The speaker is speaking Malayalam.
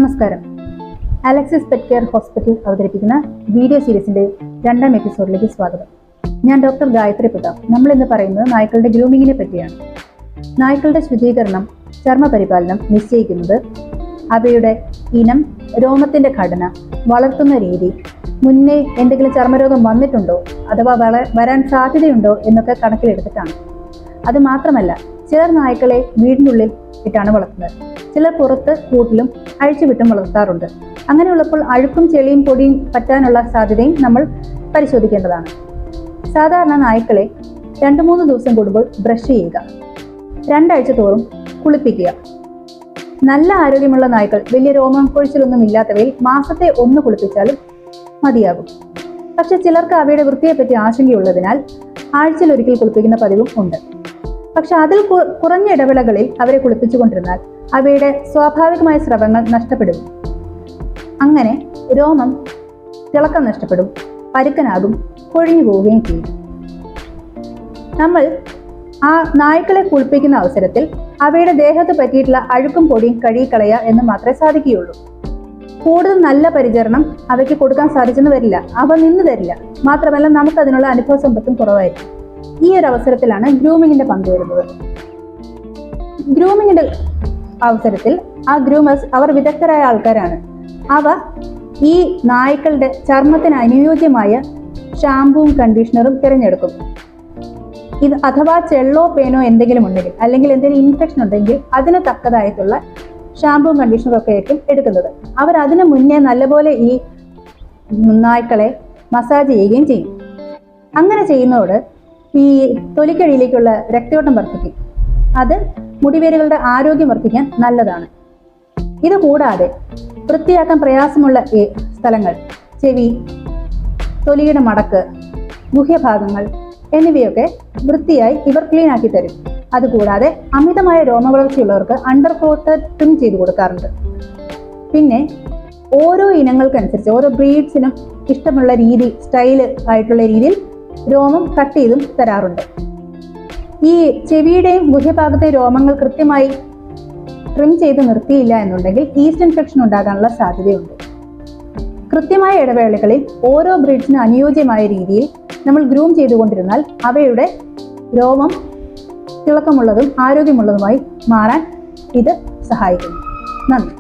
നമസ്കാരം. അലക്സിസ് പെറ്റ് കെയർ ഹോസ്പിറ്റൽ അവതരിപ്പിക്കുന്ന വീഡിയോ സീരീസിന്റെ 2ാം എപ്പിസോഡിലേക്ക് സ്വാഗതം. ഞാൻ ഡോക്ടർ ഗായത്രി പ്രതാപ്. നമ്മൾ ഇന്ന് പറയുന്നത് നായ്ക്കളുടെ ഗ്രൂമിങ്ങിനെ പറ്റിയാണ്. നായ്ക്കളുടെ ശുചീകരണം, ചർമ്മപരിപാലനം നിശ്ചയിക്കുന്നത് അവയുടെ ഇനം, രോമത്തിന്റെ ഘടന, വളർത്തുന്ന രീതി, മുന്നേ എന്തെങ്കിലും ചർമ്മരോഗം വന്നിട്ടുണ്ടോ അഥവാ വരാൻ സാധ്യതയുണ്ടോ എന്നൊക്കെ കണക്കിലെടുത്തിട്ടാണ്. അത് മാത്രമല്ല, ചിലർ നായ്ക്കളെ വീടിനുള്ളിൽ ഇട്ടാണ് വളർത്തുന്നത്, ചിലർ പുറത്ത് കൂട്ടിലും അഴിച്ചുവിട്ടും വളർത്താറുണ്ട്. അങ്ങനെയുള്ളപ്പോൾ അഴുക്കും ചെളിയും പൊടിയും പറ്റാനുള്ള സാധ്യതയും നമ്മൾ പരിശോധിക്കേണ്ടതാണ്. സാധാരണ നായ്ക്കളെ 2-3 ദിവസം കൂടുമ്പോൾ ബ്രഷ് ചെയ്യുക, 2 ആഴ്ച തോറും കുളിപ്പിക്കുക. നല്ല ആരോഗ്യമുള്ള നായ്ക്കൾ, വലിയ രോമം കൊഴിച്ചിലൊന്നും ഇല്ലാത്തവയിൽ മാസത്തെ 1 കുളിപ്പിച്ചാലും മതിയാകും. പക്ഷെ ചിലർക്ക് അവയുടെ വൃത്തിയെപ്പറ്റി ആശങ്കയുള്ളതിനാൽ ആഴ്ചയിൽ ഒരിക്കൽ കുളിപ്പിക്കുന്ന പതിവും ഉണ്ട്. പക്ഷെ അതിൽ കുറഞ്ഞ ഇടവേളകളിൽ അവരെ കുളിപ്പിച്ചുകൊണ്ടിരുന്നാൽ അവയുടെ സ്വാഭാവികമായ സ്രവങ്ങൾ നഷ്ടപ്പെടും. അങ്ങനെ രോമം തിളക്കം നഷ്ടപ്പെടും, പരുക്കനാകും, കൊഴിഞ്ഞു പോവുകയും ചെയ്യും. നമ്മൾ ആ നായ്ക്കളെ കുളിപ്പിക്കുന്ന അവസരത്തിൽ അവയുടെ ദേഹത്ത് പറ്റിയിട്ടുള്ള അഴുക്കും പൊടിയും കഴുകിക്കളയുക എന്ന് മാത്രമേ സാധിക്കുകയുള്ളൂ. കൂടുതൽ നല്ല പരിചരണം അവയ്ക്ക് കൊടുക്കാൻ സാധിച്ചെന്ന് വരില്ല, അവ നിന്ന് തരില്ല. മാത്രമല്ല, നമുക്കതിനുള്ള അനുഭവ സമ്പത്തും കുറവായിരിക്കും. ഈ ഒരു അവസരത്തിലാണ് ഗ്രൂമിങ്ങിന്റെ പങ്ക് വരുന്നത്. ഗ്രൂമിങ്ങിന്റെ അവസരത്തിൽ ആ ഗ്രൂമേഴ്സ് അവർ വിദഗ്ധരായ ആൾക്കാരാണ്. അവ ഈ നായ്ക്കളുടെ ചർമ്മത്തിന് അനുയോജ്യമായ ഷാമ്പുവും കണ്ടീഷണറും തിരഞ്ഞെടുക്കും. ഇത് അഥവാ ചെള്ളോ പേനോ എന്തെങ്കിലും ഉണ്ടെങ്കിൽ, അല്ലെങ്കിൽ എന്തെങ്കിലും ഇൻഫെക്ഷൻ ഉണ്ടെങ്കിൽ അതിന് തക്കതായിട്ടുള്ള ഷാമ്പുവും കണ്ടീഷണറും ഒക്കെ ആയിരിക്കും എടുക്കുന്നത്. അവർ അതിനു മുന്നേ നല്ലപോലെ ഈ നായ്ക്കളെ മസാജ് ചെയ്യുകയും ചെയ്യും. അങ്ങനെ ചെയ്യുന്നതോട് ഈ തൊലിക്കടിയിലേക്കുള്ള രക്തയോട്ടം വർദ്ധിക്കും. അത് മുടിവേരുകളുടെ ആരോഗ്യം വർദ്ധിക്കാൻ നല്ലതാണ്. ഇത് കൂടാതെ വൃത്തിയാക്കാൻ പ്രയാസമുള്ള സ്ഥലങ്ങൾ, ചെവി, തൊലിയുടെ മടക്ക്, ഗുഹ്യഭാഗങ്ങൾ എന്നിവയൊക്കെ വൃത്തിയായി ഇവർ ക്ലീൻ ആക്കി തരും. അതുകൂടാതെ അമിതമായ രോമവളർച്ചയുള്ളവർക്ക് അണ്ടർ കോട്ട് ട്രിം ചെയ്ത് കൊടുക്കാറുണ്ട്. പിന്നെ ഓരോ ഇനങ്ങൾക്കനുസരിച്ച്, ഓരോ ബ്രീഡ്സിനും ഇഷ്ടമുള്ള രീതി, സ്റ്റൈല് ആയിട്ടുള്ള രീതിയിൽ രോമം കട്ട് ചെയ്തും തരാറുണ്ട്. ഈ ചെവിയുടെയും ഗുഹ്യഭാഗത്തെ രോമങ്ങൾ കൃത്യമായി ട്രിം ചെയ്ത് നിർത്തിയില്ല എന്നുണ്ടെങ്കിൽ ഈസ്റ്റ് ഇൻഫെക്ഷൻ ഉണ്ടാകാനുള്ള സാധ്യതയുണ്ട്. കൃത്യമായ ഇടവേളകളിൽ ഓരോ ബ്രീഡ്സിന് അനുയോജ്യമായ രീതിയിൽ നമ്മൾ ഗ്രൂം ചെയ്തുകൊണ്ടിരുന്നാൽ അവയുടെ രോമം തിളക്കമുള്ളതും ആരോഗ്യമുള്ളതുമായി മാറാൻ ഇത് സഹായിക്കുന്നു. നന്ദി.